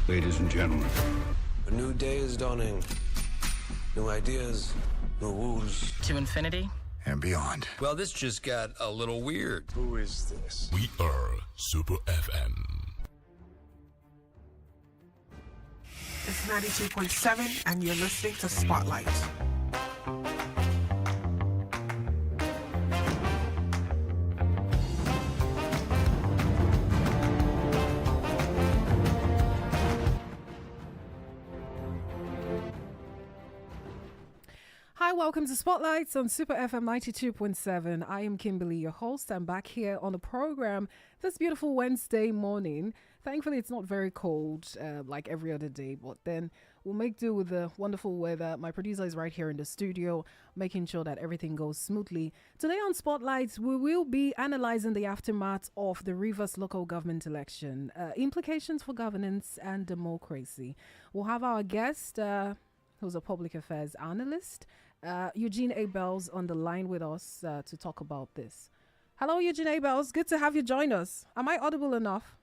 Ladies and gentlemen, A new day is dawning. New ideas, new rules. To infinity and beyond. Well, this just got a little weird. Who is this? We are Super FM. It's 92.7 and you're listening to Spotlight. Hi, welcome to Spotlights on Super FM 92.7. I am Kimberly, your host. I'm back here on the program this beautiful Wednesday morning. Thankfully, it's not very cold like every other day, but then we'll make do with the wonderful weather. My producer is right here in the studio, making sure that everything goes smoothly. Today on Spotlights, we will be analyzing the aftermath of the Rivers local government election, implications for governance and democracy. We'll have our guest, who's a public affairs analyst, Eugene Abels, on the line with us to talk about this. Hello, Eugene Abels. Good to have you join us. Am I audible enough?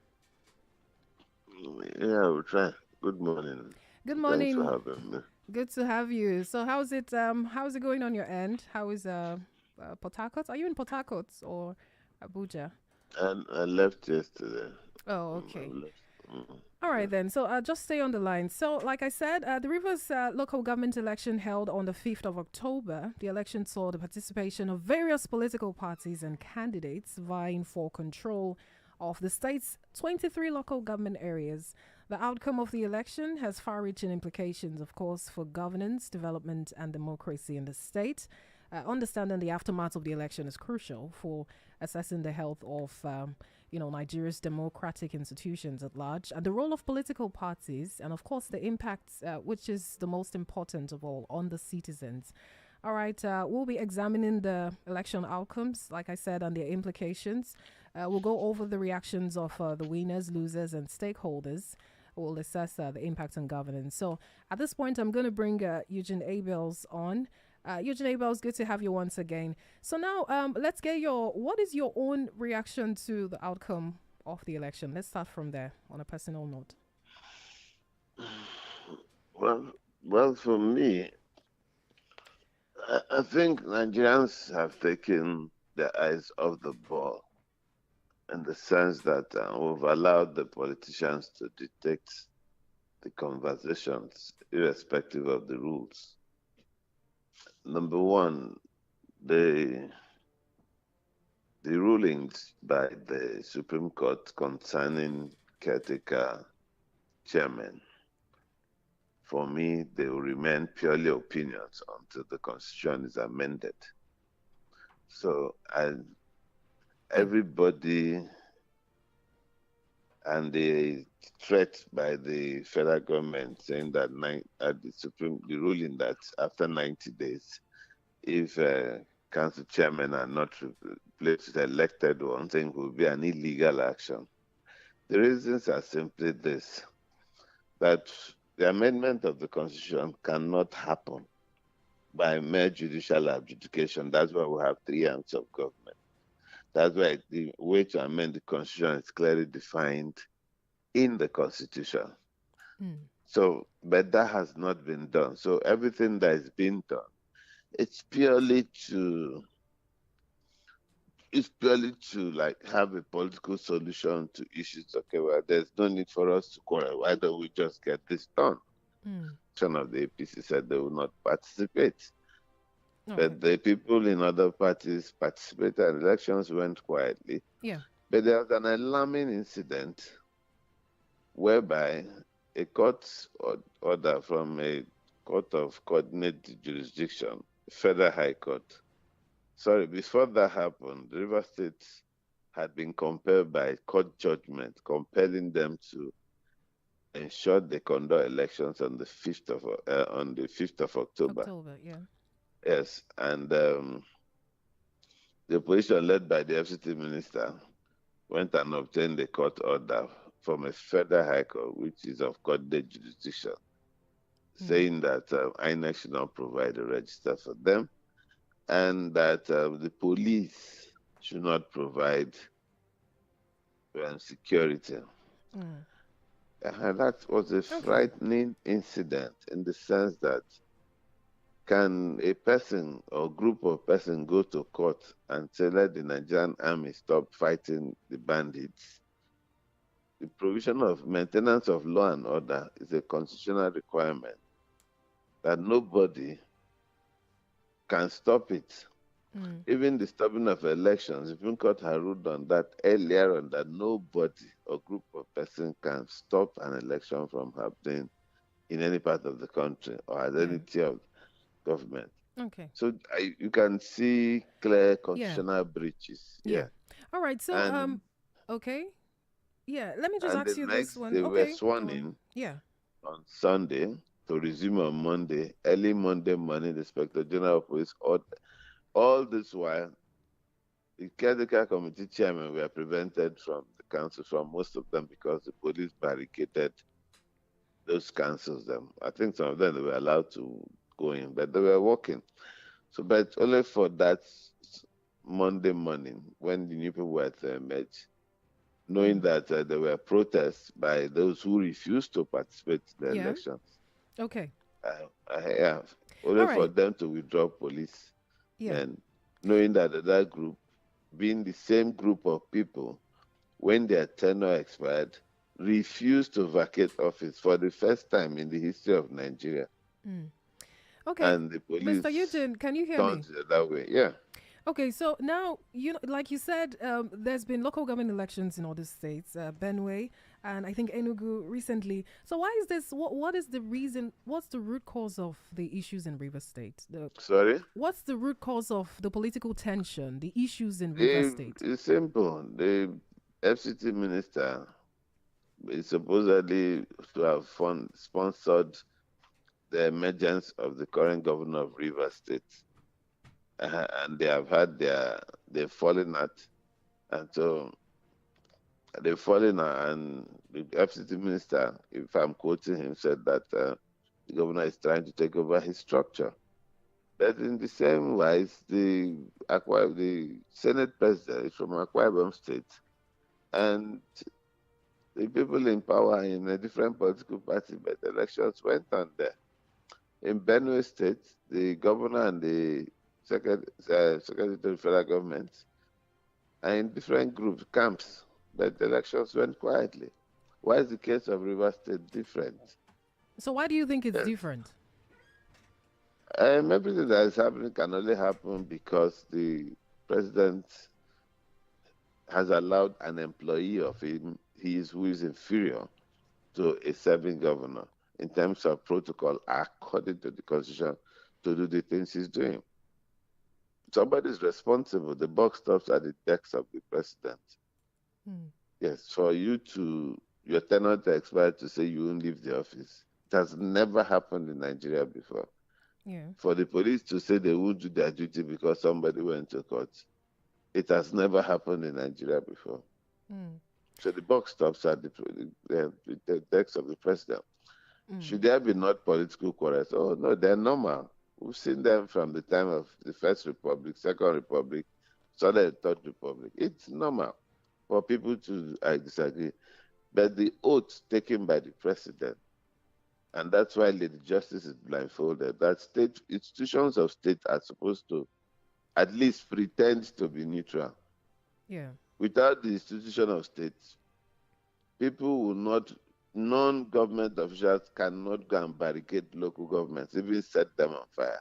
Yeah, we'll try. Good morning. Good morning. Thanks for having me. Good to have you. So how's it going on your end? How is Port Harcourt? Are you in Port Harcourt or Abuja? And I left yesterday. Oh, okay. All right, then. So just stay on the line. So like I said, the Rivers local government election held on the 5th of October. The election saw the participation of various political parties and candidates vying for control of the state's 23 local government areas. The outcome of the election has far-reaching implications, of course, for governance, development, and democracy in the state. Understanding the aftermath of the election is crucial for assessing the health of Nigeria's democratic institutions at large, and the role of political parties, and of course the impact, which is the most important of all, on the citizens. All right, we'll be examining the election outcomes, like I said, and their implications. We'll go over the reactions of the winners, losers, and stakeholders. We'll assess the impact on governance. So at this point, I'm going to bring Eugene Abels on. Eugene Abels, good to have you once again. So now let's get what is your own reaction to the outcome of the election? Let's start from there on a personal note. Well, for me, I think Nigerians have taken their eyes off the ball in the sense that we've allowed the politicians to dictate the conversations irrespective of the rules. Number one, the rulings by the Supreme Court concerning caretaker chairman, for me, they will remain purely opinions until the Constitution is amended. So everybody and the threat by the federal government saying that the ruling that after 90 days, if council chairmen are not replaced with elected ones, then it will be an illegal action. The reasons are simply this, that the amendment of the Constitution cannot happen by mere judicial adjudication. That's why we have 3 arms of government. That's why the way to amend the Constitution is clearly defined in the Constitution. So, but that has not been done. So everything that is being done, it's purely to like have a political solution to issues. Okay, well, there's no need for us to quarrel. Why don't we just get this done? Some of the APC said they will not participate. Okay. But the people in other parties participated and elections went quietly. Yeah. But there was an alarming incident whereby a court order from a court of coordinated jurisdiction, Federal High Court. Sorry, before that happened, the River State had been compelled by court judgment, compelling them to ensure they conduct elections on the 5th of October. Yeah. Yes, and the opposition led by the FCT minister went and obtained a court order from a federal high court, which is of coordinated jurisdiction, saying that INEC should not provide a register for them, and that the police should not provide security. That was a frightening incident in the sense that can a person or group of persons go to court and say, let the Nigerian army stop fighting the bandits? The provision of maintenance of law and order is a constitutional requirement that nobody can stop it. Even the stopping of elections, the Supreme Court had ruled on that earlier on, that nobody or group of persons can stop an election from happening in any part of the country or at any tier of government. Okay. So you can see clear constitutional breaches. Yeah. All right. So okay. Yeah. Let me just ask you this one. They were sworn in. Yeah. On Sunday to resume on Monday, early Monday morning. The Inspector General of Police ordered. All this while, the caretaker committee chairmen were prevented from the council, from most of them, because the police barricaded those councils. I think some of them they were allowed to go in, but they were working. So, but only for that Monday morning, when the new people were to emerge, knowing that there were protests by those who refused to participate in the elections. Okay. Only for them to withdraw police. And knowing that that group, being the same group of people, when their tenure expired, refused to vacate office for the first time in the history of Nigeria. Okay. And the police, Mr. Eugene, can you hear me? That way, yeah. Okay, so now, like you said, there's been local government elections in other states, Benue, and I think Enugu recently. So why is this? What is the reason? What's the root cause of the issues in Rivers State? Sorry? What's the root cause of the political tension, the issues in Rivers State? It's simple. The FCT minister is supposedly to have sponsored the emergence of the current governor of Rivers State. And they have had they've fallen out. And so they've fallen out, and the FCT minister, if I'm quoting him, said that the governor is trying to take over his structure. But in the same wise, the Senate president is from Akwa Ibom State, and the people in power in a different political party, but elections went on there. In Benue State, the governor and the Secretary to the federal government are in different groups, camps, but the elections went quietly. Why is the case of Rivers State different? So why do you think it's different? Everything that is happening can only happen because the president has allowed an employee of him, who is inferior to a serving governor in terms of protocol, according to the Constitution, to do the things he's doing. Somebody is responsible. The buck stops at the desk of the president. Yes, for your tenure to expire to say you won't leave the office. It has never happened in Nigeria before. Yeah. For the police to say they won't do their duty because somebody went to court. It has never happened in Nigeria before. So the buck stops at the desk of the president. Should there be not political quarrels? Oh, no, they're normal. We've seen them from the time of the First Republic, Second Republic, Third Republic. It's normal for people to disagree. But the oath taken by the president, and that's why Lady Justice is blindfolded, that state institutions of state are supposed to at least pretend to be neutral. Yeah. Without the institution of state, people will not, non-government officials cannot go and barricade local governments, even set them on fire.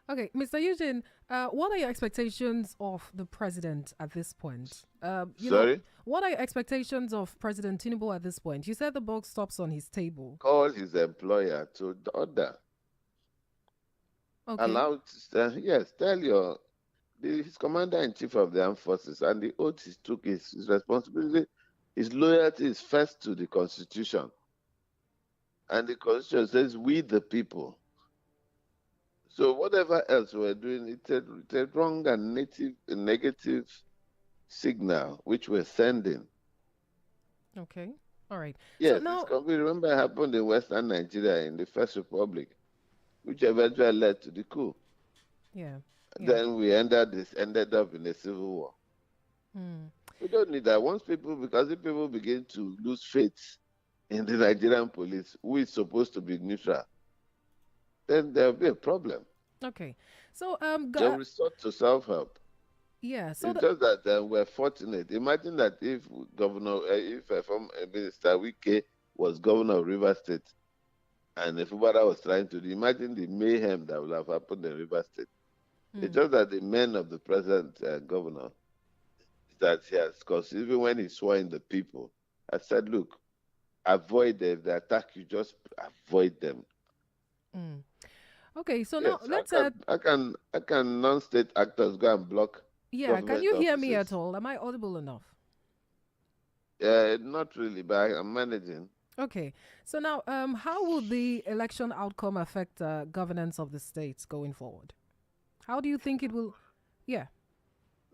Okay, Mr. Eugene, what are your expectations of the president at this point? Sorry? What are your expectations of President Tinubu at this point? You said the buck stops on his table. Call his employer to order. Okay. Yes, tell his commander-in-chief of the armed forces, and the oath he took his responsibility, his loyalty is first to the Constitution. And the Constitution says, we the people. So whatever else we're doing, it's a wrong and negative signal which we're sending. Okay. All right. Yes, so now, remember it happened in Western Nigeria in the First Republic, which eventually led to the coup. Yeah. Then we ended up in a civil war. We don't need that. Because if people begin to lose faith in the Nigerian police who is supposed to be neutral, then there'll be a problem. Okay. So They'll resort to self-help. yeah. So It's just that we're fortunate. Imagine that if Minister Wike was governor of Rivers State, and if Ubara was trying to imagine the mayhem that would have happened in Rivers State. It's just that the men of the present governor, that he has, because even when he swore in the people, I said, look, avoid them. If they attack you, just avoid them. Okay, so Yes, now let's I can non-state actors go and block. yeah, can you hear me offices. at all? Am I audible enough? Not really, but I'm managing. Okay, so now how will the election outcome affect governance of the states going forward? How do you think it will? Yeah.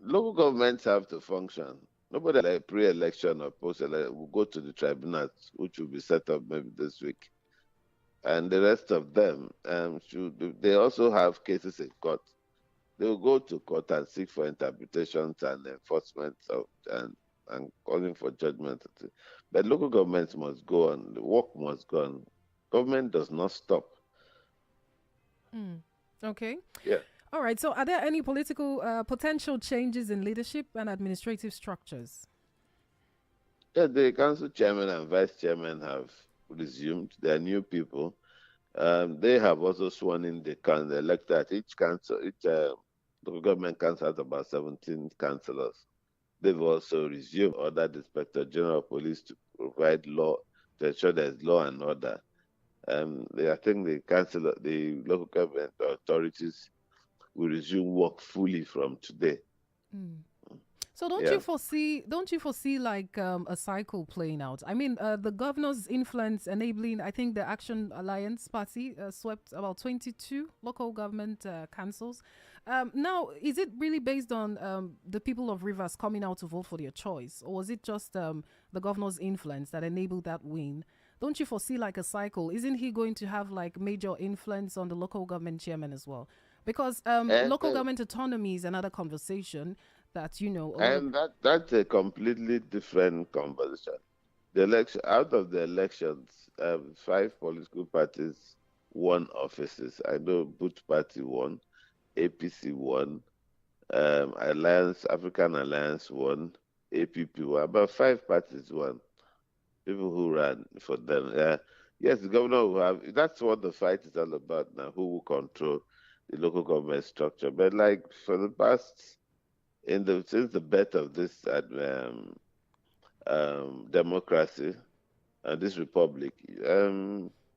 Local governments have to function. Nobody like pre-election or post-election will go to the tribunals, which will be set up maybe this week. And the rest of them, they also have cases in court. They will go to court and seek for interpretations and enforcement and calling for judgment. But local governments must go on. The work must go on. Government does not stop. Okay. Yeah. All right. So, are there any political potential changes in leadership and administrative structures? Yeah, the council chairman and vice chairman have resumed. They are new people. They have also sworn in the elected. Each local government council has about 17 councillors. They've also resumed, ordered the Inspector General of Police to provide law, to ensure there's law and order. I think the local government authorities will resume work fully from today. So don't you foresee like a cycle playing out? I mean, the governor's influence enabling, I think the Action Alliance Party swept about 22 local government councils. Now, is it really based on the people of Rivers coming out to vote for their choice? Or was it just the governor's influence that enabled that win? Don't you foresee like a cycle? Isn't he going to have like major influence on the local government chairman as well? Because local government autonomy is another conversation that, you know. And that's a completely different conversation. The election, out of the elections, 5 political parties won offices. I know Boot Party won, APC won, African Alliance won, APP won. About 5 parties won. People who ran for them. Yes, the governor will have. That's what the fight is all about now. Who will control the local government structure? But like for the past, since the birth of this democracy and this republic,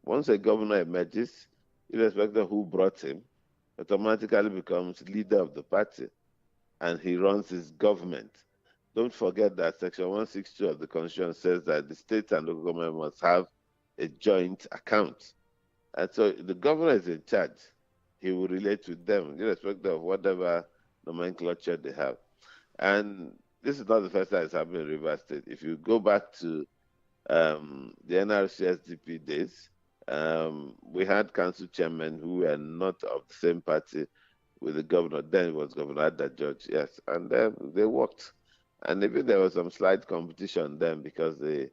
once a governor emerges, irrespective of who brought him, automatically becomes leader of the party, and he runs his government. Don't forget that Section 162 of the Constitution says that the state and local government must have a joint account. And so the governor is in charge. He will relate with them, irrespective of whatever nomenclature they have. And this is not the first time it's happened in Rivers State. If you go back to the NRC SDP days, we had council chairmen who were not of the same party with the governor. Then it was Governor Ada George, yes. And they worked. And even there was some slight competition then because the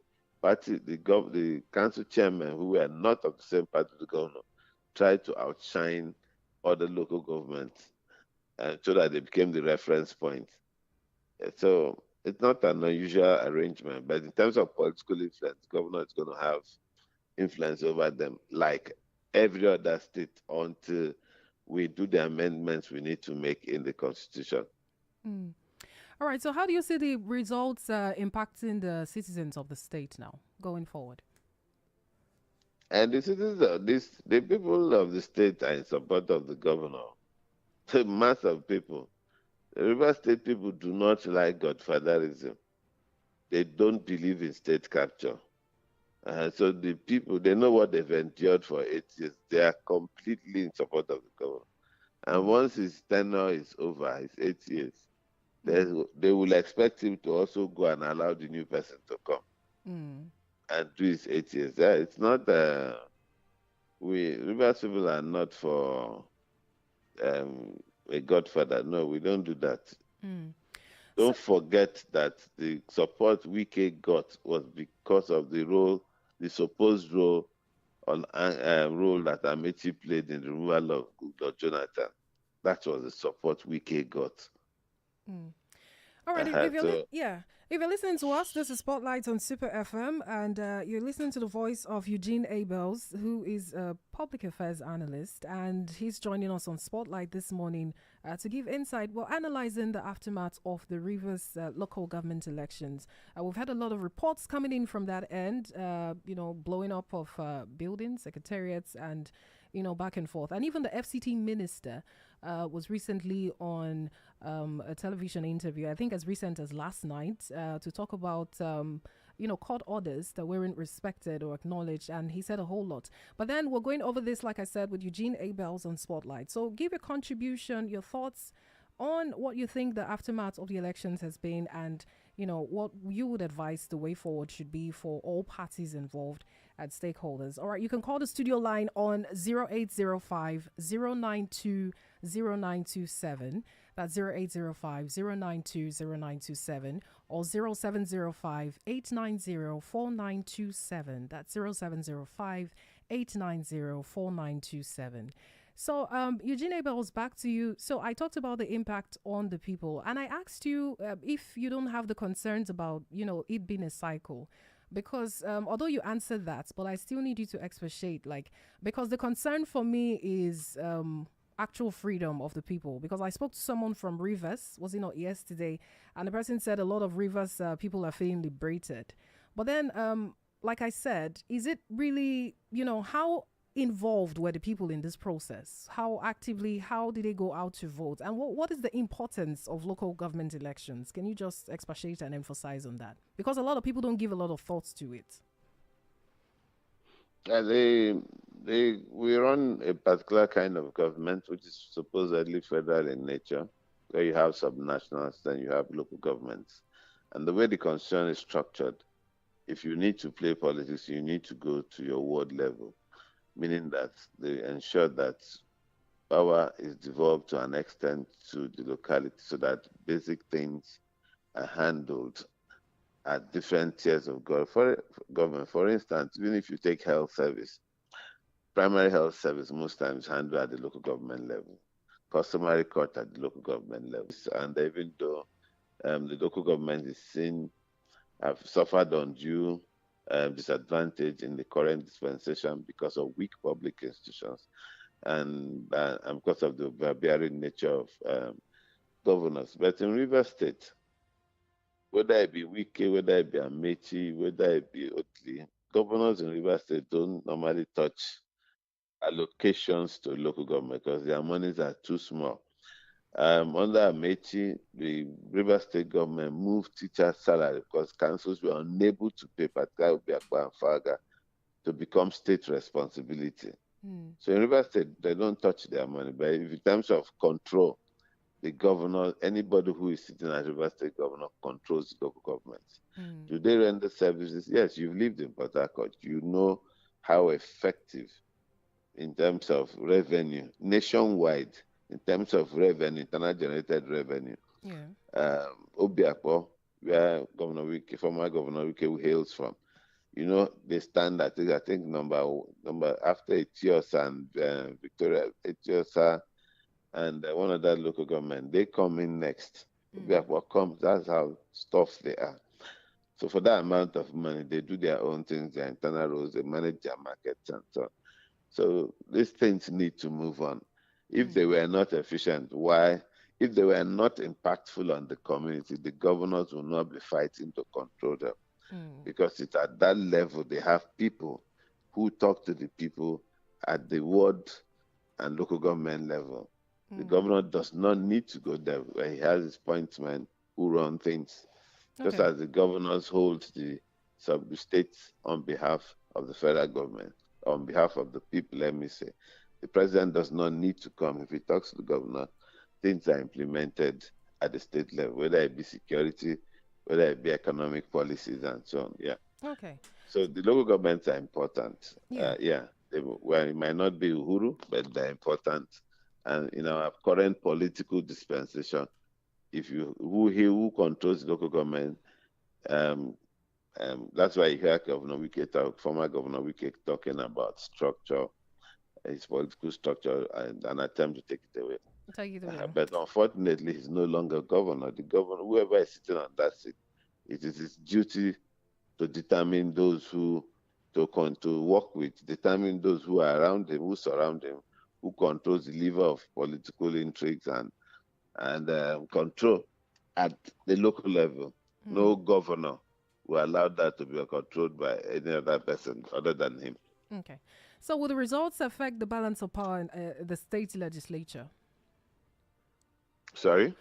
council chairmen who were not of the same party with the governor tried to outshine other local governments so that they became the reference point. So it's not an unusual arrangement, but in terms of political influence, the governor is going to have influence over them like every other state until we do the amendments we need to make in the Constitution. All right, so how do you see the results impacting the citizens of the state now, going forward? And the citizens of the people of the state are in support of the governor. The mass of people. The River State people do not like godfatherism. They don't believe in state capture. So the people, they know what they've endured for 8 years. They are completely in support of the governor. And once his tenure is over, his 8 years, they will expect him to also go and allow the new person to come and do his 8 years. It's not, Rivers people are not for a godfather. No, we don't do that. Don't forget that the support Wike got was because of the the supposed role that Amechi played in the removal of Goodluck Jonathan. That was the support Wike got. All right, if you're listening to us, this is Spotlight on Super FM, and you're listening to the voice of Eugene Abels, who is a public affairs analyst, and he's joining us on Spotlight this morning to give insight. We're analyzing the aftermath of the Rivers local government elections. We've had a lot of reports coming in from that end, blowing up of buildings, secretariats, and back and forth. And even the FCT minister was recently on a television interview, I think as recent as last night, to talk about, court orders that weren't respected or acknowledged. And he said a whole lot. But then we're going over this, like I said, with Eugene Abels on Spotlight. So give your contribution, your thoughts on what you think the aftermath of the elections has been, and what you would advise the way forward should be for all parties involved and stakeholders. All right, you can call the studio line on 0805 092 0927. That's 0805 092 0927 or 0705 890 4927. That's 0705 890 4927. So, Eugene Abels, back to you. So I talked about the impact on the people, and I asked you if you don't have the concerns about, it being a cycle. Because although you answered that, but I still need you to expatiate, because the concern for me is actual freedom of the people. Because I spoke to someone from Rivers, was it not yesterday, and the person said a lot of Rivers people are feeling liberated. But then, like I said, is it really, how involved were the people in this process? How did they go out to vote? And what is the importance of local government elections? Can you just expatiate and emphasize on that? Because a lot of people don't give a lot of thoughts to it. We run a particular kind of government, which is supposedly federal in nature, where you have subnationals, then you have local governments. And the way the constitution is structured, if you need to play politics, you need to go to your ward level, meaning that they ensure that power is devolved to an extent to the locality so that basic things are handled at different tiers of government. For instance, even if you take health service, primary health service most times handled at the local government level, customary court at the local government level. And even though the local government is seen have suffered undue disadvantage in the current dispensation because of weak public institutions and because of the barbarian nature of governors. But in Rivers State, whether it be Wike, whether it be Amechi, whether it be Otley, governors in Rivers State don't normally touch allocations to local government because their monies are too small. Under Amechi, the Rivers State government moved teachers' salary because councils were unable to pay particularly Obiakpa and Faga to become state responsibility. So in Rivers State, they don't touch their money. But in terms of control, the governor, anybody who is sitting as Rivers State governor controls the local governments. Do they render services? Yes, you've lived in Port Harcourt. You know how effective in terms of revenue, nationwide, in terms of revenue, internal generated revenue. Obiakpo, where former Governor Wike hails from, they stand I think number after Etiosa and Victoria, Etiosa and one other local government, they come in next. Obiakpo comes, that's how stuff they are. So for that amount of money, they do their own things, their internal roles, they manage their markets and so on. So these things need to move on. If they were not efficient, why? If they were not impactful on the community, the governors will not be fighting to control them. Because it's at that level they have people who talk to the people at the ward and local government level. The governor does not need to go there where he has his pointsmen who run things. Just as the governors hold the sub-states on behalf of the federal government, on behalf of the people, let me say. The president does not need to come. If he talks to the governor, things are implemented at the state level, whether it be security, whether it be economic policies and so on. Yeah. Okay. So the local governments are important. Yeah. It might not be Uhuru, but they're important. And in our current political dispensation, who controls the local government That's why you hear former Governor Wike talking about structure, his political structure, and an attempt to take it away. Take it away. But unfortunately, he's no longer governor. The governor, whoever is sitting on that seat, it is his duty to determine those who to work with, determine those who are around him, who surround him, who controls the lever of political intrigues and control at the local level. No governor will allow that to be controlled by any other person other than him. Okay. So will the results affect the balance of power in the state legislature? Sorry?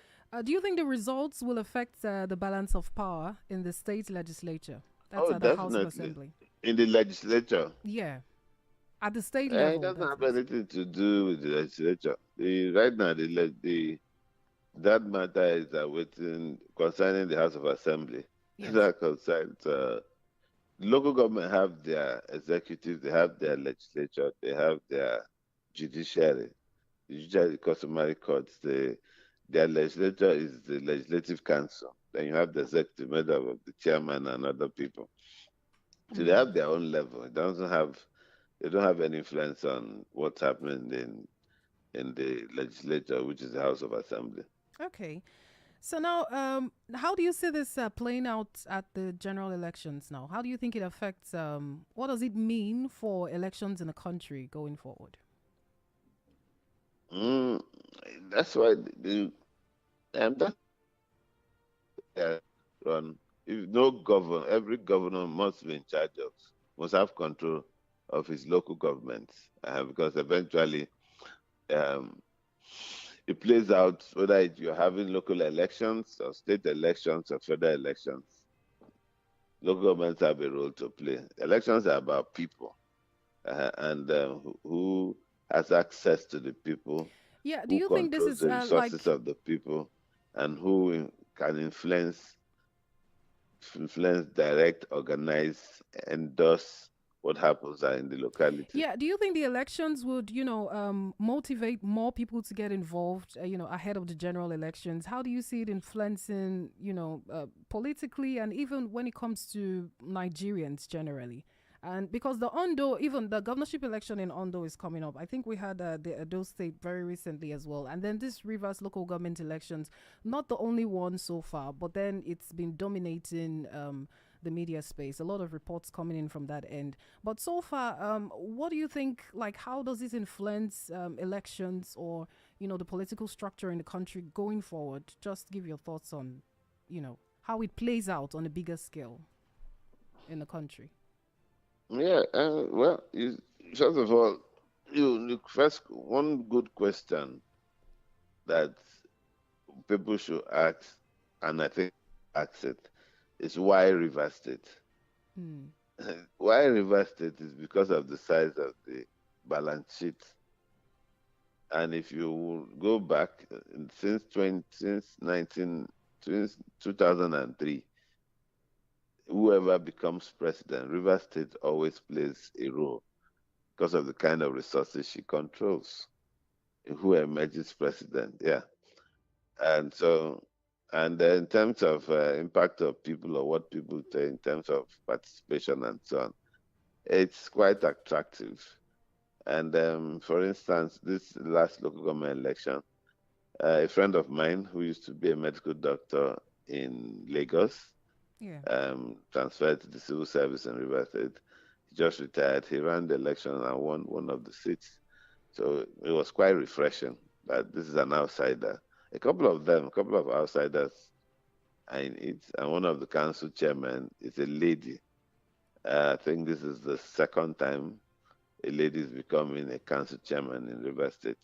Do you think the results will affect the balance of power in the state legislature? That's Oh, at the House of definitely. Assembly. In the legislature. Yeah. At the state It level. doesn't have that's it. anything to do with the legislature. Right now, that matter is awaiting concerning the House of Assembly. Yes. That concerns local government have their executive, they have their legislature, they have their judiciary, the customary courts. Their legislature is the legislative council. Then you have the executive made up of the chairman and other people. So they have their own level. They don't have any influence on what's happening in the legislature, which is the House of Assembly. Okay. So now, how do you see this playing out at the general elections now? How do you think it affects, what does it mean for elections in the country going forward? That's why if no governor, every governor must be in charge must have control of his local governments, because eventually it plays out whether you're having local elections or state elections or federal elections. Local governments have a role to play. Elections are about people and who has access to the people. Yeah, do you think this is the resources of the people, and who can influence, direct, organize, endorse what happens in the locality? Yeah, do you think the elections would, motivate more people to get involved, ahead of the general elections? How do you see it influencing, politically, and even when it comes to Nigerians generally? And because even the governorship election in Ondo is coming up. I think we had the Edo State very recently as well. And then this Rivers local government elections, not the only one so far, but then it's been dominating the media space. A lot of reports coming in from that end. But so far, what do you think, how does this influence elections or, the political structure in the country going forward? Just give your thoughts on, how it plays out on a bigger scale in the country. Yeah, first of all, first one good question that people should ask, and I think ask it, is why Rivers State? Why Rivers State is because of the size of the balance sheet. And if you go back since 2003, whoever becomes president, Rivers State always plays a role because of the kind of resources she controls. Who emerges president, yeah. And so, in terms of impact of people or what people say in terms of participation and so on, it's quite attractive. And for instance, this last local government election, a friend of mine who used to be a medical doctor in Lagos, transferred to the civil service in Rivers State. He just retired. He ran the election and won one of the seats. So it was quite refreshing that this is an outsider. A couple of outsiders are in it, and one of the council chairmen is a lady. I think this is the second time a lady is becoming a council chairman in Rivers State.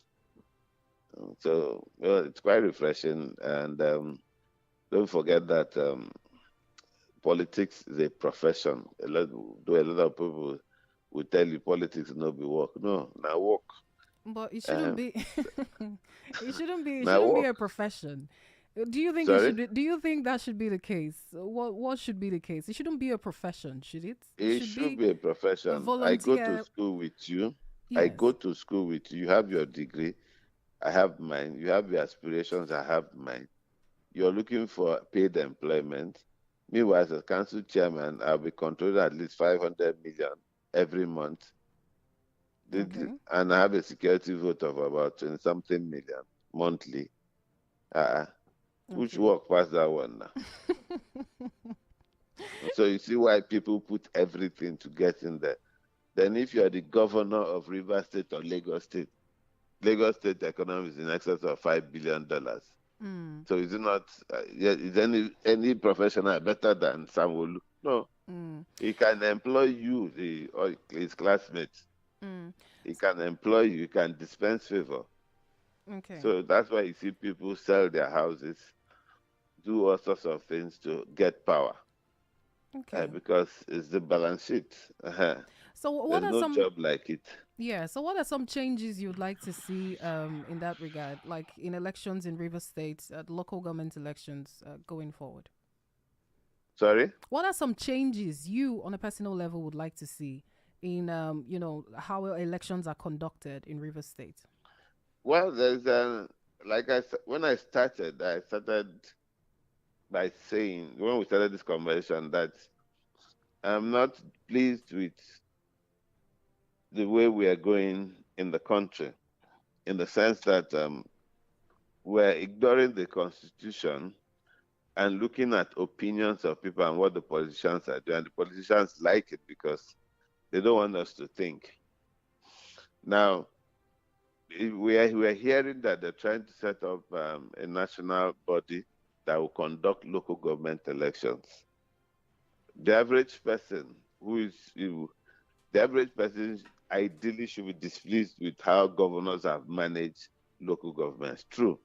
So it's quite refreshing, and don't forget that politics is a profession. A lot of people will tell you politics no be work. No, not work. But it shouldn't be. It shouldn't be a profession. Do you think do you think that should be the case? What should be the case? It shouldn't be a profession, should it? It should be a profession. I go to school with you. Yes. I go to school with you. You have your degree. I have mine. You have your aspirations. I have mine. You're looking for paid employment. Meanwhile, as a council chairman, I'll be controlling at least 500 million every month. Okay. And I have a security vote of about 20 something million monthly. Which Okay. work past that one now? So you see why people put everything to get in there. Then if you are the governor of Rivers State or Lagos State economy is in excess of $5 billion. So is it not, is any professional better than Sanwo-Olu? No. He can employ you, or his classmates. He can employ you, he can dispense favor. Okay. So that's why you see people sell their houses, do all sorts of things to get power. Okay. Because it's the balance sheet. So what There's are no some job like it. Yeah, so what are some changes you'd like to see in that regard, like in elections in Rivers State, local government elections going forward? Sorry? What are some changes you, on a personal level, would like to see in, how elections are conducted in Rivers State? Well, there's when I started by saying, when we started this conversation, that I'm not pleased with the way we are going in the country, in the sense that we're ignoring the Constitution and looking at opinions of people and what the politicians are doing. And the politicians like it because they don't want us to think. Now, we are hearing that they're trying to set up a national body that will conduct local government elections. The average person ideally should be displeased with how governors have managed local governments. True.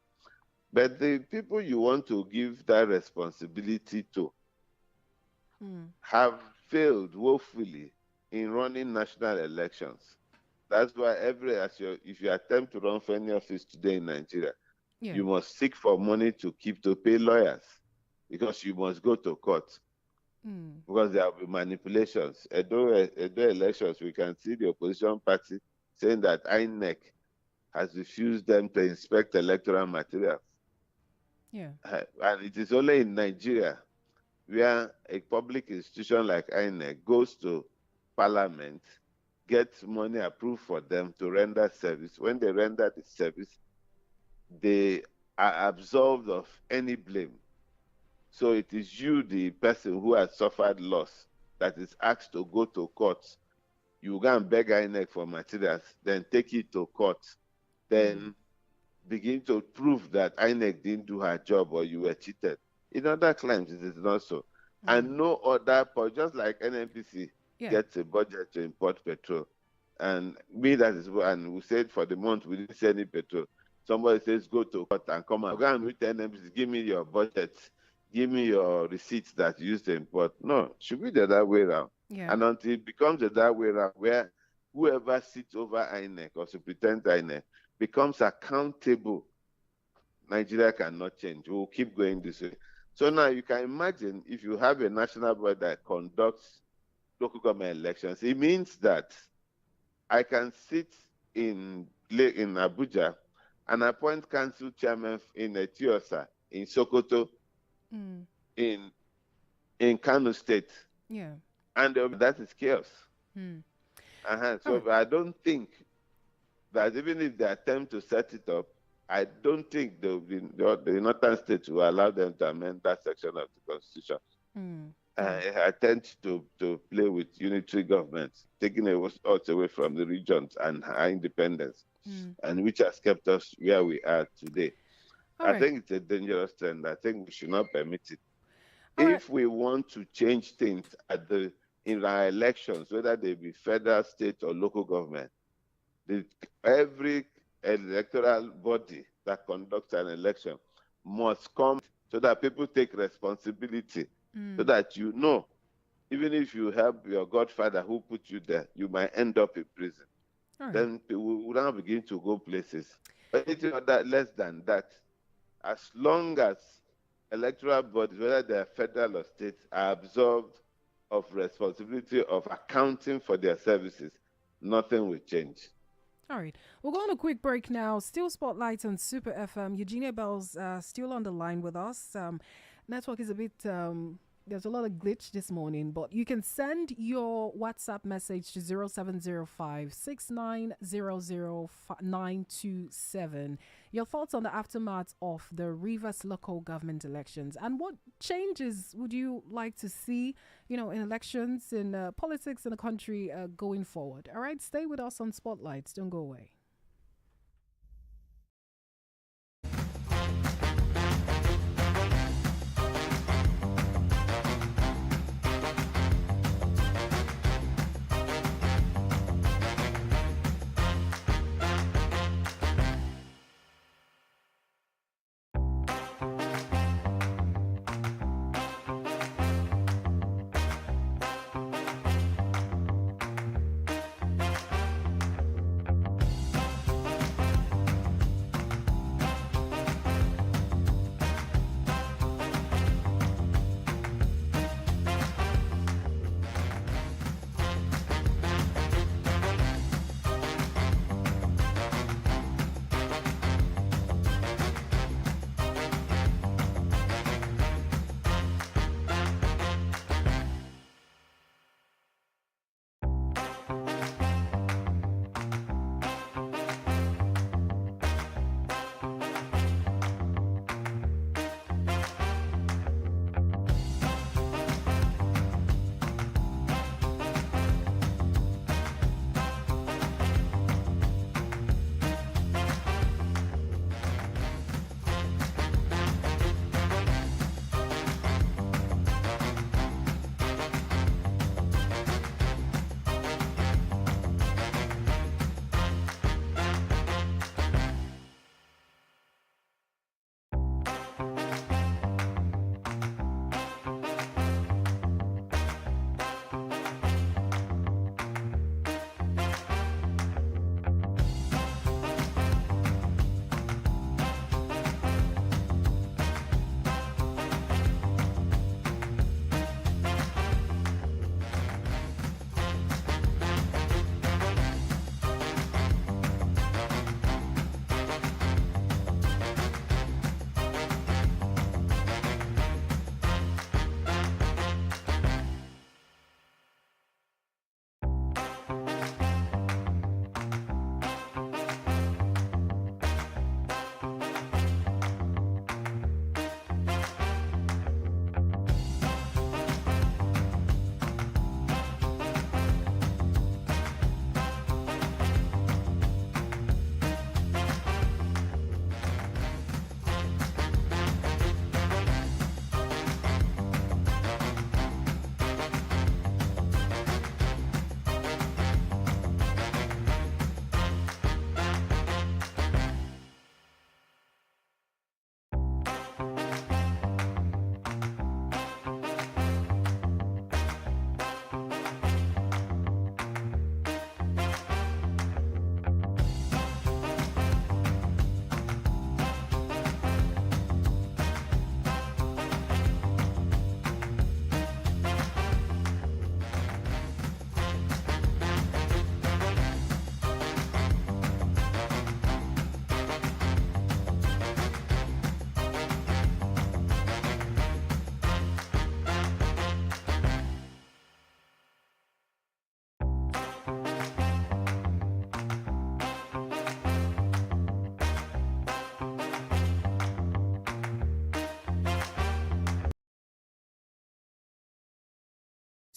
But the people you want to give that responsibility to have failed woefully in running national elections. That's why if you attempt to run for any office today in Nigeria, you must seek for money to pay lawyers, because you must go to court. Because there will be manipulations. Edo elections, we can see the opposition party saying that INEC has refused them to inspect electoral materials. Yeah. And it is only in Nigeria where a public institution like INEC goes to Parliament, gets money approved for them to render service. When they render the service, they are absolved of any blame. So it is you, the person who has suffered loss, that is asked to go to court. You go and beg INEC for materials, then take it to court, then begin to prove that INEC didn't do her job or you were cheated. In other claims, it is not so. And no other, just like NNPC gets a budget to import petrol. And and we said for the month we didn't send any petrol. Somebody says go to court and come and go and meet NNPC, give me your budget. Give me your receipts that you used to import. No, it should be the other way around. Yeah. And until it becomes the other way around, where whoever sits over INEC or superintends INEC becomes accountable, Nigeria cannot change. We'll keep going this way. So now you can imagine if you have a national body that conducts local government elections, it means that I can sit in Abuja and appoint council chairman in Etiosa, in Sokoto, in Kano State. Yeah. And that is chaos. So I don't think that even if they attempt to set it up, I don't think the northern states will allow them to amend that section of the Constitution. Attempt to play with unitary governments, taking us away from the regions and our independence, and which has kept us where we are today. I think it's a dangerous trend. I think we should not permit it. If we want to change things in our elections, whether they be federal, state, or local government, every electoral body that conducts an election must come so that people take responsibility, so that even if you help your godfather who put you there, you might end up in prison. Then we will now begin to go places. But anything less than that, as long as electoral bodies, whether they are federal or state, are absolved of responsibility of accounting for their services, nothing will change. All right. We'll go on a quick break now. Still Spotlight on Super FM. Eugenia Bell's still on the line with us. Network is a bit There's a lot of glitch this morning, but you can send your WhatsApp message to 0705 Your thoughts on the aftermath of the Rivers local government elections, and what changes would you like to see, in elections, in politics in the country going forward. All right, stay with us on Spotlights. Don't go away.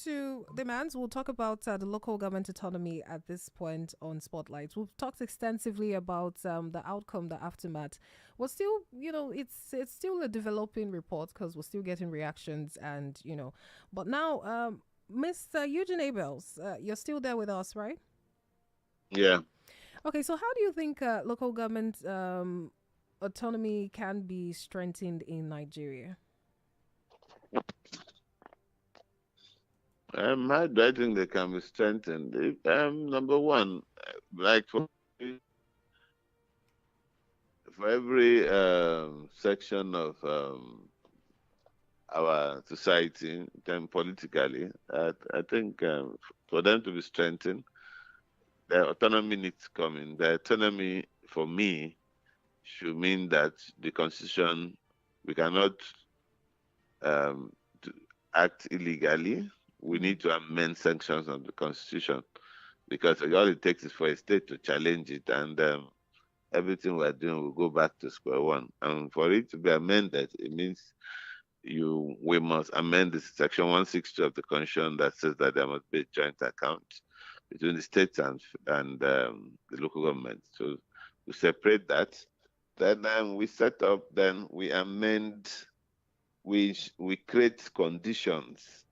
To demands, we'll talk about the local government autonomy at this point on Spotlight. We've talked extensively about the outcome, the aftermath. We're still, it's still a developing report because we're still getting reactions, and but now, Mr. Eugene Abels, you're still there with us, right? Yeah. Okay, so how do you think local government autonomy can be strengthened in Nigeria? How do I think they can be strengthened? Number one, like for every section of our society, then politically, I think for them to be strengthened, the autonomy needs to come in. The autonomy, for me, should mean that the constitution, we cannot act illegally, we need to amend sections of the Constitution, because all it takes is for a state to challenge it, and everything we're doing will go back to square one. And for it to be amended, it means we must amend the section 162 of the Constitution that says that there must be a joint account between the states and the local government. So we separate that. Then we set up. Then we amend. We create conditions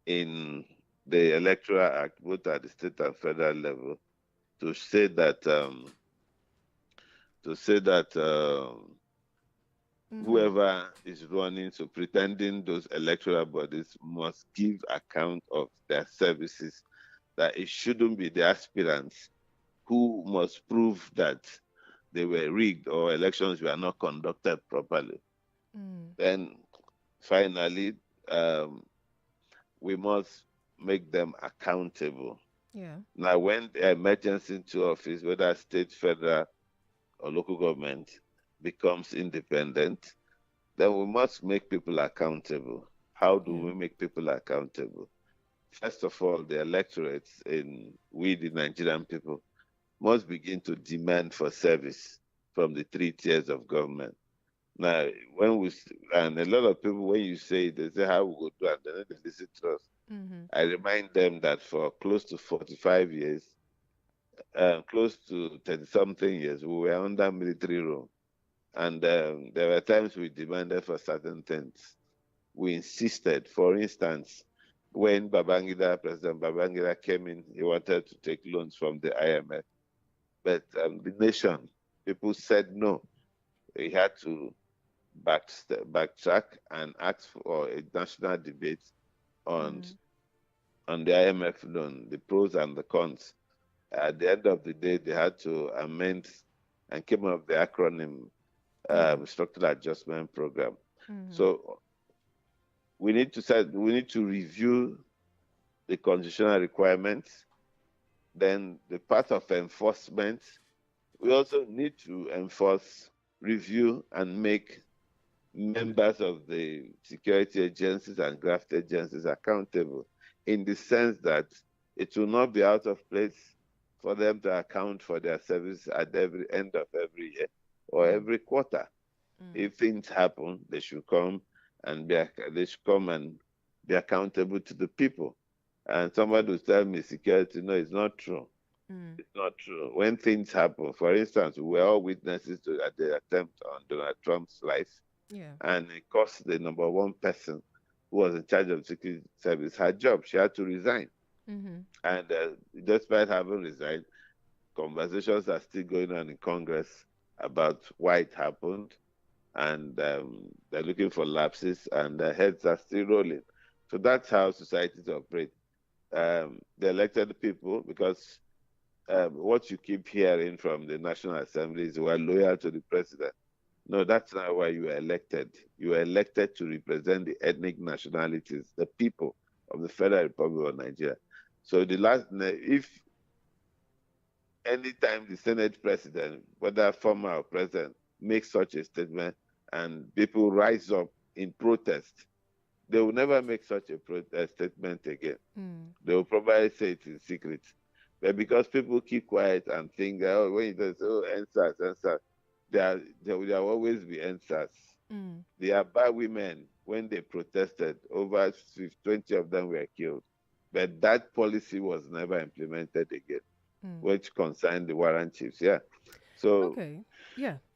in the Electoral Act, both at the state and federal level, to say that whoever is running, so pretending those electoral bodies must give account of their services, that it shouldn't be the aspirants who must prove that they were rigged or elections were not conducted properly. Then finally, we must make them accountable. Yeah. Now, when the emergency into office, whether state, federal, or local government, becomes independent, then we must make people accountable. How do we make people accountable? First of all, the electorates, we the Nigerian people, must begin to demand for service from the 3 tiers of government. Now, and a lot of people, when you say, they say, how we go do it, then they listen to us. I remind them that for close to 45 years, close to 30-something years, we were under military rule. And there were times we demanded for certain things. We insisted. For instance, when President Babangida came in, he wanted to take loans from the IMF. But the nation, people said no. He had to backtrack and ask for a national debate on the IMF loan, the pros and the cons. At the end of the day, they had to amend and came up with the acronym Structural Adjustment Program. So we need to review the constitutional requirements. Then the part of enforcement, we also need to enforce, review, and make members of the security agencies and graft agencies accountable, in the sense that it will not be out of place for them to account for their service at every end of every year or every quarter. If things happen, they should come and be accountable to the people. And somebody will tell me security. No, it's not true. It's not true. When things happen, for instance, we were all witnesses to the attempt on Donald Trump's life. Yeah. And it cost the number one person who was in charge of security service her job. She had to resign. And despite having resigned, conversations are still going on in Congress about why it happened. And they're looking for lapses, and their heads are still rolling. So that's how societies operate. The elected people, because what you keep hearing from the National Assembly is we're loyal to the president. No, that's not why you were elected. You were elected to represent the ethnic nationalities, the people of the Federal Republic of Nigeria. So if anytime the Senate president, whether former or present, makes such a statement and people rise up in protest, they will never make such a statement again. They will probably say it in secret. But because people keep quiet and think, oh, when you say, NSAS, there will always be NSAS. The Aba women, when they protested, over 20 of them were killed. But that policy was never implemented again, which concerned the warrant chiefs. Yeah. So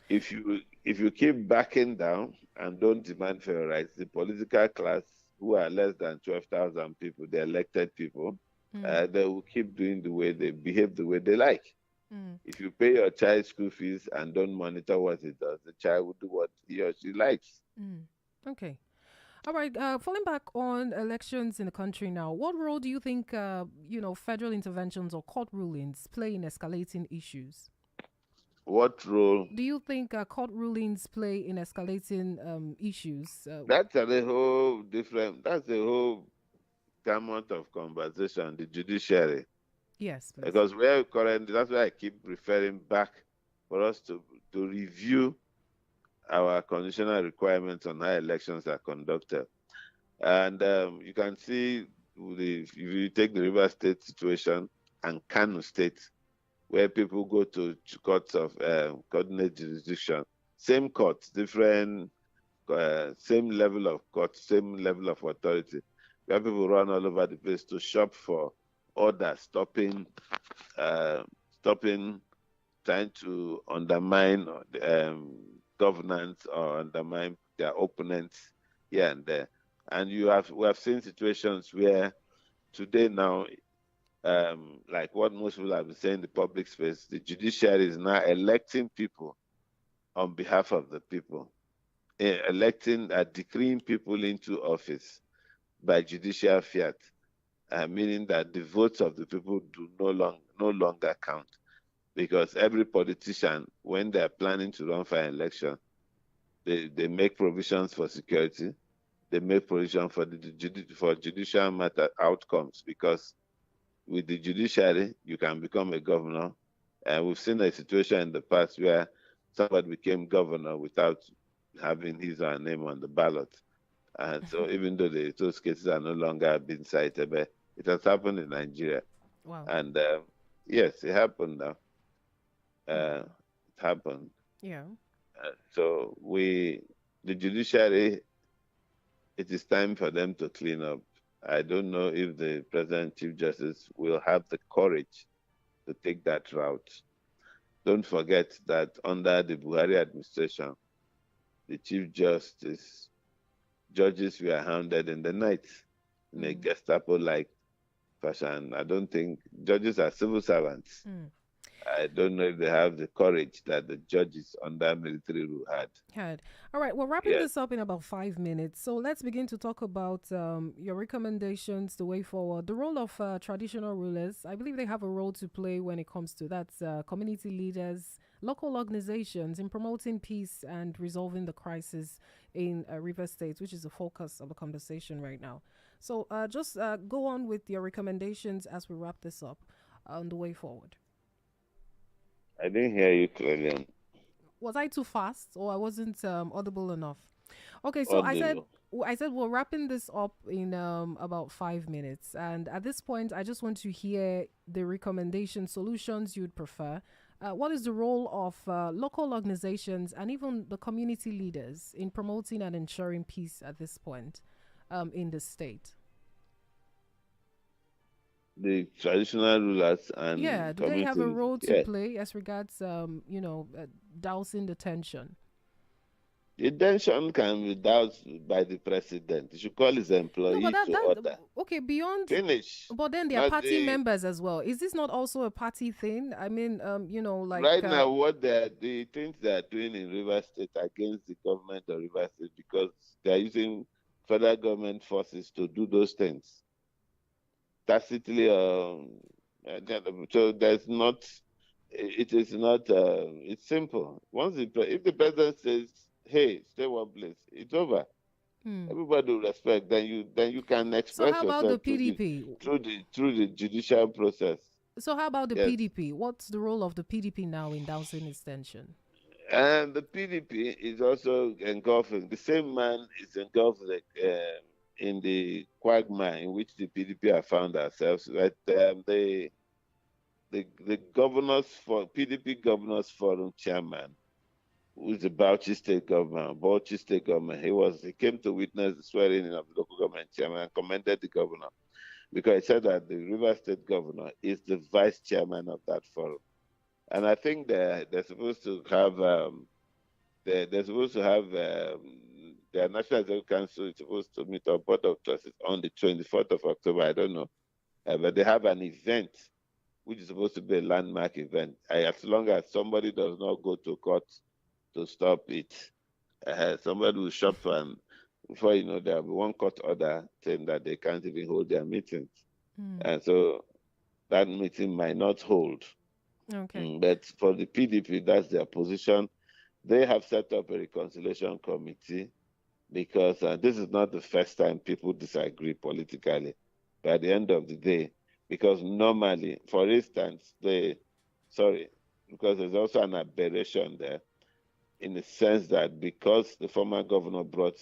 if you keep backing down and don't demand for your rights, the political class, who are less than 12,000 people, the elected people, they will keep doing they behave the way they like. If you pay your child school fees and don't monitor what it does, the child will do what he or she likes. Okay. All right. Falling back on elections in the country now, what role do you think, federal interventions or court rulings play in escalating issues? What role do you think court rulings play in escalating issues? That's a whole gamut of conversation, the judiciary. Yes, please. Because we're currently, that's why I keep referring back for us to review our conditional requirements on how elections are conducted. And you can see, if you take the River State situation and Kano State, where people go to courts of coordinate jurisdiction, same courts, different, same level of court, same level of authority, where people run all over the place to shop for orders, uh, stopping, trying to undermine governance or undermine their opponents here and there. And we have seen situations where today now, like what most people have been saying in the public space, the judiciary is now electing people on behalf of the people, decreeing people into office by judicial fiat, meaning that the votes of the people do no longer count. Because every politician, when they're planning to run for an election, they make provisions for security, they make provision for judicial matter outcomes, because with the judiciary, you can become a governor. And we've seen a situation in the past where somebody became governor without having his or her name on the ballot. And so even though those cases are no longer being cited, but it has happened in Nigeria. Wow. And yes, it happened now. It happened. Yeah. So the judiciary, it is time for them to clean up. I don't know if the President Chief Justice will have the courage to take that route. Don't forget that under the Buhari administration, the Chief Justice, judges were hounded in the night in a Gestapo-like fashion. I don't think judges are civil servants. I don't know if they have the courage that the judges under military rule had. All right, we're wrapping this up in about 5 minutes. So let's begin to talk about your recommendations, the way forward. The role of traditional rulers, I believe they have a role to play when it comes to that. Community leaders, local organizations in promoting peace and resolving the crisis in River State, which is the focus of the conversation right now. So just go on with your recommendations as we wrap this up on the way forward. I didn't hear you clearly. Was I too fast, or I wasn't audible enough? Okay, so Audible. I said we're wrapping this up in about 5 minutes, and at this point, I just want to hear the recommendation solutions you'd prefer. What is the role of local organizations and even the community leaders in promoting and ensuring peace at this point in the state? The traditional rulers and do they have a community- role to play as regards dousing the tension? The tension can be doused by the president. He should call his employees to order. Okay, beyond Finish. But then they are Not party the- members as well. Is this not also a party thing? I mean, like Right now, what the things they are doing in River State against the government of River State, because they are using federal government forces to do those things. Tacitly, so there's not. It is not. It's simple. If the president says, "Hey, stay one place," it's over. Everybody will respect. Then you can express So how about the yourself PDP? through the judicial process. So how about the Yes. PDP? What's the role of the PDP now in dousing its tension? And the PDP is also engulfing. The same man is engulfed in the quagmire in which the PDP have found ourselves. That the PDP Governors Forum chairman, who is the Bauchi State government, he came to witness the swearing in of the local government chairman and commended the governor, because he said that the River State governor is the vice chairman of that forum. And I think they're supposed to have their National Executive Council is supposed to meet on Board of Trustees on the 24th of October. I don't know. But they have an event which is supposed to be a landmark event. As long as somebody does not go to court to stop it, somebody will shop, and before you know, there will be one court order saying that they can't even hold their meetings. And so that meeting might not hold. Okay. But for the PDP, that's their position. They have set up a reconciliation committee, because this is not the first time people disagree politically. But at the end of the day, because normally, for instance, because there's also an aberration there, in the sense that because the former governor brought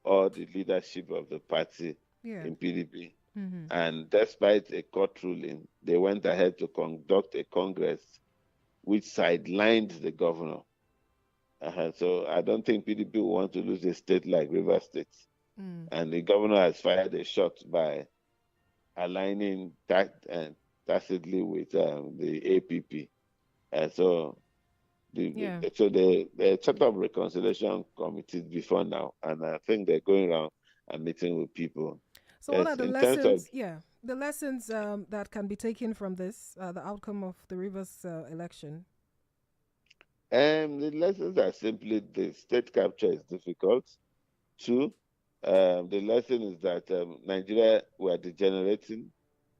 or the leadership of the party Yeah. in PDP. Mm-hmm. And despite a court ruling, they went ahead to conduct a congress which sidelined the governor. So I don't think PDP will want to lose a state like Rivers State. And the governor has fired a shot by aligning tacitly with the APP. And so they set up reconciliation committees before now, and I think they're going around and meeting with people. So what are the lessons? The lessons that can be taken from this, the outcome of the Rivers election. The lessons are simply the state capture is difficult. Two, the lesson is that Nigeria were degenerating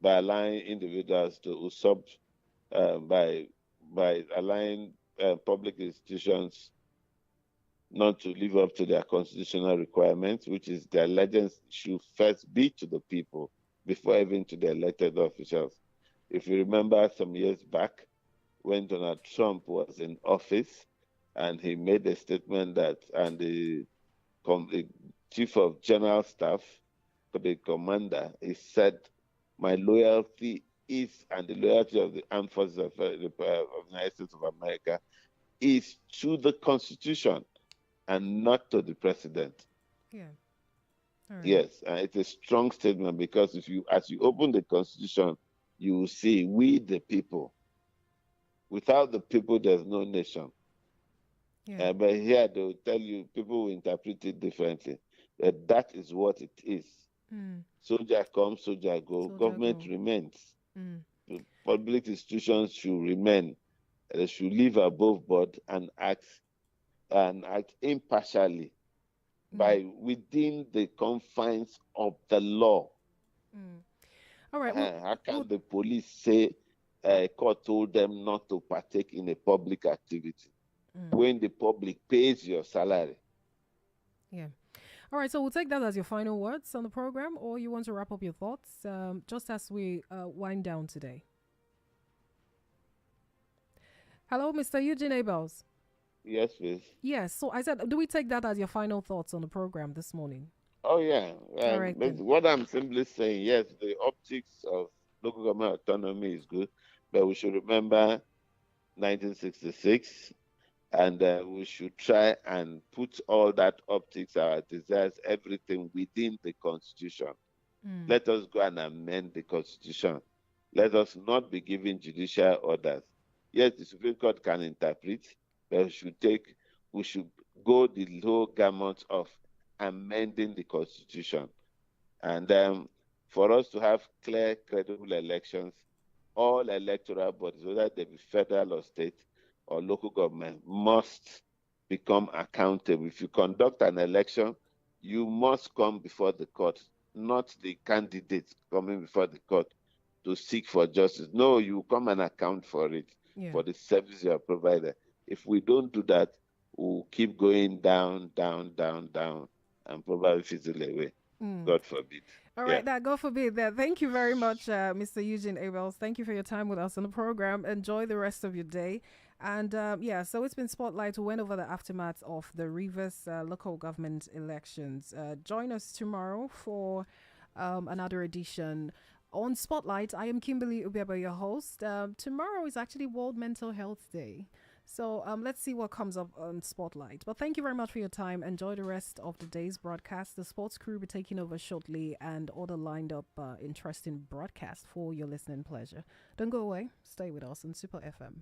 by allowing individuals to usurp, by allowing public institutions not to live up to their constitutional requirements, which is the allegiance should first be to the people before even to the elected officials. If you remember some years back, when Donald Trump was in office, and he made a statement that, and the chief of general staff, the commander, he said, my loyalty is, and the loyalty of the armed forces of the United States of America is to the Constitution and not to the president. Yeah. All right. Yes, it's a strong statement, because as you open the Constitution, you will see we the people. Without the people, there's no nation. Yeah. But here they'll tell you, people will interpret it differently. That is what it is. Soldier comes, soldier go. Government remains. The public institutions should remain. They should live above board and act impartially by within the confines of the law. All right. How can the police say court told them not to partake in a public activity when the public pays your salary? Yeah. All right, so we'll take that as your final words on the program, or you want to wrap up your thoughts just as we wind down today. Hello, Mr. Eugene Abels. Yes, please. Yes, so I said, do we take that as your final thoughts on the program this morning? Oh, yeah. All right, what I'm simply saying, yes, the optics of local government autonomy is good, but we should remember 1966, and we should try and put all that optics, our desires, everything within the Constitution. Let us go and amend the Constitution. Let us not be giving judicial orders. Yes, the Supreme Court can interpret, but we should go the whole gamut of amending the Constitution. And for us to have clear, credible elections, all electoral bodies, whether they be federal or state or local government, must become accountable. If you conduct an election, you must come before the court, not the candidates coming before the court to seek for justice. No, you come and account for it, for the service you have provided. If we don't do that, we'll keep going down, and probably fizzle away. God forbid. All right, that God forbid that. Thank you very much, Mr. Eugene Abels. Thank you for your time with us on the program. Enjoy the rest of your day. And so it's been Spotlight. We went over the aftermath of the Rivers local government elections. Join us tomorrow for another edition on Spotlight. I am Kimberly Ubiaba, your host. Tomorrow is actually World Mental Health Day. So let's see what comes up on Spotlight. But thank you very much for your time. Enjoy the rest of the day's broadcast. The sports crew will be taking over shortly, and other lined up interesting broadcast for your listening pleasure. Don't go away. Stay with us on Super FM.